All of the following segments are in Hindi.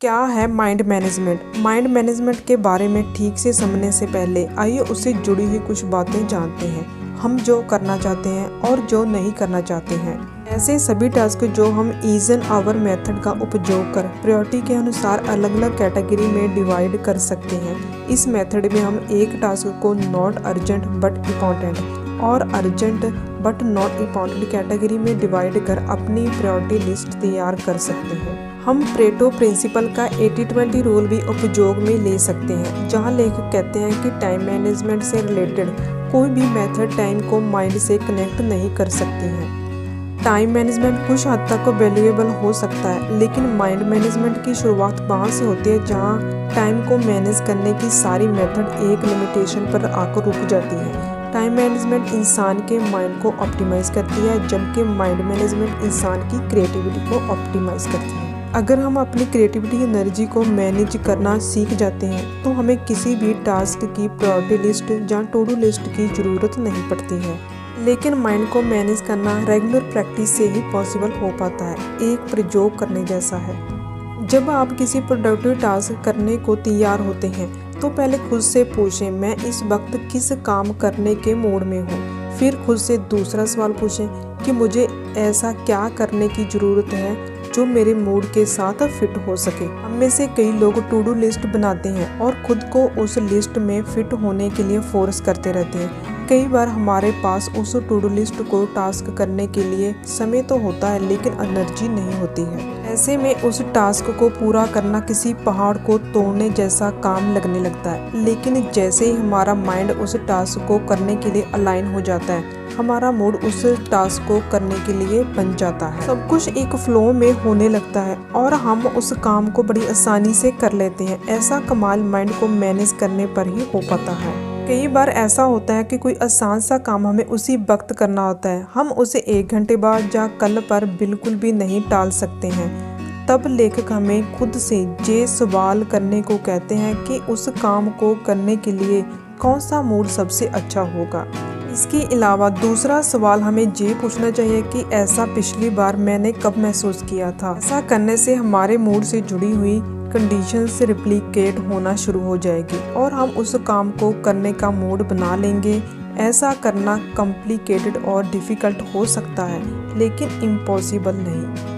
क्या है माइंड मैनेजमेंट? माइंड मैनेजमेंट के बारे में ठीक से समझने से पहले आइए उससे जुड़ी हुई कुछ बातें जानते हैं। हम जो करना चाहते हैं और जो नहीं करना चाहते हैं। ऐसे सभी टास्क जो हम ईज़न-आवर मेथड का उपयोग कर प्रायोरिटी के अनुसार अलग अलग कैटेगरी में डिवाइड कर सकते हैं। इस मेथड में हम एक टास्क को नॉट अर्जेंट बट इम्पॉर्टेंट और urgent but not important category में डिवाइड कर अपनी प्रायोरिटी लिस्ट तैयार कर सकते हैं। हम प्रेटो प्रिंसिपल का 80-20 रूल भी उपयोग में ले सकते हैं, जहां लेखक कहते हैं कि टाइम मैनेजमेंट से रिलेटेड कोई भी मेथड टाइम को माइंड से कनेक्ट नहीं कर सकती है। टाइम मैनेजमेंट कुछ हद तक वैल्यूएबल हो सकता है, लेकिन माइंड मैनेजमेंट की शुरुआत वहाँ से होती है जहाँ टाइम को मैनेज करने की सारी मेथड एक लिमिटेशन पर आकर रुक जाती है। टाइम मैनेजमेंट इंसान के माइंड को ऑप्टिमाइज़ करती है, जबकि माइंड मैनेजमेंट इंसान की क्रिएटिविटी को ऑप्टिमाइज़ करती है। अगर हम अपनी क्रिएटिविटी एनर्जी को मैनेज करना सीख जाते हैं तो हमें किसी भी टास्क की प्रायोरिटी लिस्ट या टू डू लिस्ट की ज़रूरत नहीं पड़ती है। लेकिन माइंड को मैनेज करना रेगुलर प्रैक्टिस से ही पॉसिबल हो पाता है, एक प्रयोग करने जैसा है। जब आप किसी प्रोडक्टिव टास्क करने को तैयार होते हैं तो पहले खुद से पूछें, मैं इस वक्त किस काम करने के मूड में हूँ। फिर खुद से दूसरा सवाल पूछें कि मुझे ऐसा क्या करने की ज़रूरत है जो मेरे मूड के साथ फिट हो सके। हम में से कई लोग टू डू लिस्ट बनाते हैं और खुद को उस लिस्ट में फिट होने के लिए फोर्स करते रहते हैं। कई बार हमारे पास उस टू डू लिस्ट को टास्क करने के लिए समय तो होता है, लेकिन एनर्जी नहीं होती है। ऐसे में उस टास्क को पूरा करना किसी पहाड़ को तोड़ने जैसा काम लगने लगता है। लेकिन जैसे ही हमारा माइंड उस टास्क को करने के लिए अलाइन हो जाता है, हमारा मूड उस टास्क को करने के लिए बन जाता है। सब कुछ एक फ्लो में होने लगता है और हम उस काम को बड़ी आसानी से कर लेते हैं। ऐसा कमाल माइंड को मैनेज करने पर ही हो पाता है। कई बार ऐसा होता है कि कोई आसान सा काम हमें उसी वक्त करना होता है, हम उसे 1 घंटे बाद या कल पर बिल्कुल भी नहीं टाल सकते हैं। तब लेखक हमें खुद से ये सवाल करने को कहते हैं कि उस काम को करने के लिए कौन सा मूड सबसे अच्छा होगा। इसके अलावा दूसरा सवाल हमें ये पूछना चाहिए कि ऐसा पिछली बार मैंने कब महसूस किया था। ऐसा करने से हमारे मूड से जुड़ी हुई कंडीशंस रिप्लिकेट होना शुरू हो जाएगी और हम उस काम को करने का मूड बना लेंगे। ऐसा करना कॉम्प्लिकेटेड और डिफ़िकल्ट हो सकता है, लेकिन इम्पॉसिबल नहीं।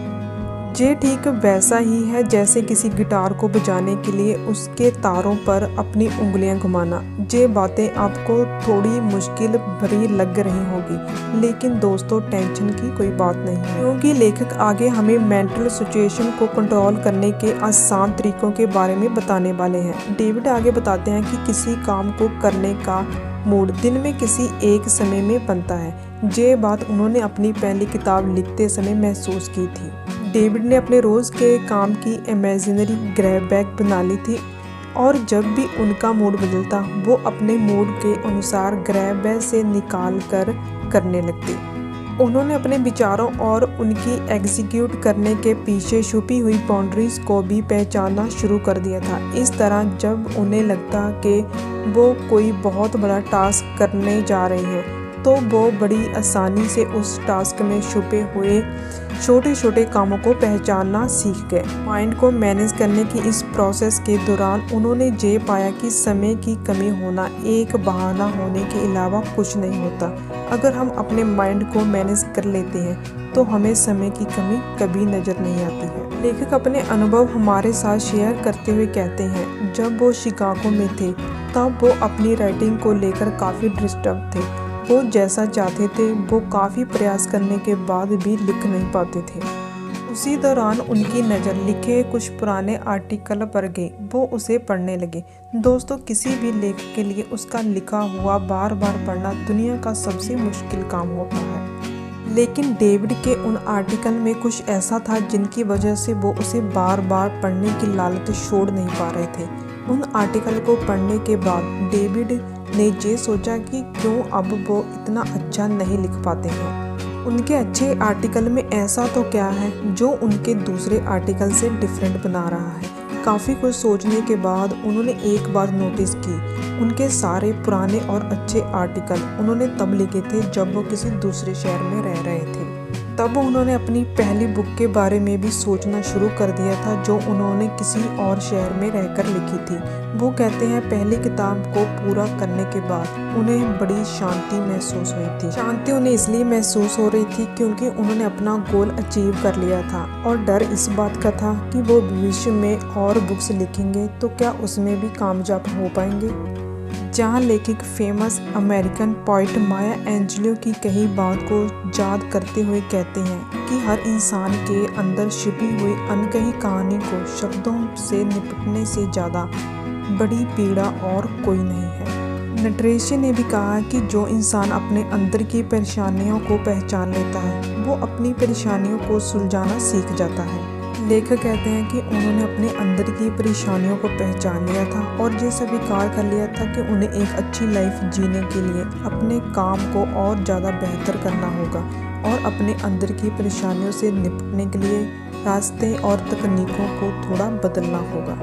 ये ठीक वैसा ही है जैसे किसी गिटार को बजाने के लिए उसके तारों पर अपनी उंगलियां घुमाना। ये बातें आपको थोड़ी मुश्किल भरी लग रही होगी, लेकिन दोस्तों टेंशन की कोई बात नहीं है, क्योंकि लेखक आगे हमें मेंटल सिचुएशन को कंट्रोल करने के आसान तरीकों के बारे में बताने वाले हैं। डेविड आगे बताते हैं कि किसी काम को करने का मूड दिन में किसी एक समय में बनता है। ये बात उन्होंने अपनी पहली किताब लिखते समय महसूस की थी। डेविड ने अपने रोज़ के काम की इमेजिनरी ग्रैब बैग बना ली थी और जब भी उनका मूड बदलता वो अपने मूड के अनुसार ग्रैब बैग से निकाल कर करने लगते। उन्होंने अपने विचारों और उनकी एग्जीक्यूट करने के पीछे छुपी हुई बाउंड्रीज को भी पहचानना शुरू कर दिया था। इस तरह जब उन्हें लगता कि वो कोई बहुत बड़ा टास्क करने जा रहे हैं तो वो बड़ी आसानी से उस टास्क में छुपे हुए छोटे छोटे कामों को पहचानना सीख गए। माइंड को मैनेज करने की इस प्रोसेस के दौरान उन्होंने ये पाया कि समय की कमी होना एक बहाना होने के अलावा कुछ नहीं होता। अगर हम अपने माइंड को मैनेज कर लेते हैं तो हमें समय की कमी कभी नज़र नहीं आती है। लेखक अपने अनुभव हमारे साथ शेयर करते हुए कहते हैं, जब वो शिकागो में थे तब वो अपनी राइटिंग को लेकर काफ़ी डिस्टर्ब थे। वो जैसा चाहते थे वो काफ़ी प्रयास करने के बाद भी लिख नहीं पाते थे। उसी दौरान उनकी नज़र लिखे कुछ पुराने आर्टिकल पर गई। वो उसे पढ़ने लगे। दोस्तों, किसी भी लेखक के लिए उसका लिखा हुआ बार बार पढ़ना दुनिया का सबसे मुश्किल काम होता है, लेकिन डेविड के उन आर्टिकल में कुछ ऐसा था जिनकी वजह से वो उसे बार बार पढ़ने की लालच छोड़ नहीं पा रहे थे। उन आर्टिकल को पढ़ने के बाद डेविड ने ये सोचा कि क्यों अब वो इतना अच्छा नहीं लिख पाते हैं। उनके अच्छे आर्टिकल में ऐसा तो क्या है जो उनके दूसरे आर्टिकल से डिफरेंट बना रहा है। काफ़ी कुछ सोचने के बाद उन्होंने एक बात नोटिस की, उनके सारे पुराने और अच्छे आर्टिकल उन्होंने तब लिखे थे जब वो किसी दूसरे शहर में रह रहे थे। तब उन्होंने अपनी पहली बुक के बारे में भी सोचना शुरू कर दिया था, जो उन्होंने किसी और शहर में रहकर लिखी थी। वो कहते हैं पहली किताब को पूरा करने के बाद उन्हें बड़ी शांति महसूस हुई थी। शांति उन्हें इसलिए महसूस हो रही थी क्योंकि उन्होंने अपना गोल अचीव कर लिया था, और डर इस बात का था कि वो भविष्य में और बुक्स लिखेंगे तो क्या उसमें भी कामयाब हो पाएंगे। जहाँ लेखक फेमस अमेरिकन पोइट माया एंजेलो की कही बात को याद करते हुए कहते हैं कि हर इंसान के अंदर छिपी हुई अनकही कहानी को शब्दों से निपटने से ज़्यादा बड़ी पीड़ा और कोई नहीं है। नटरेशन ने भी कहा कि जो इंसान अपने अंदर की परेशानियों को पहचान लेता है वो अपनी परेशानियों को सुलझाना सीख जाता है। लेखक कहते हैं कि उन्होंने अपने अंदर की परेशानियों को पहचान लिया था और ये स्वीकार कर लिया था कि उन्हें एक अच्छी लाइफ जीने के लिए अपने काम को और ज़्यादा बेहतर करना होगा और अपने अंदर की परेशानियों से निपटने के लिए रास्ते और तकनीकों को थोड़ा बदलना होगा।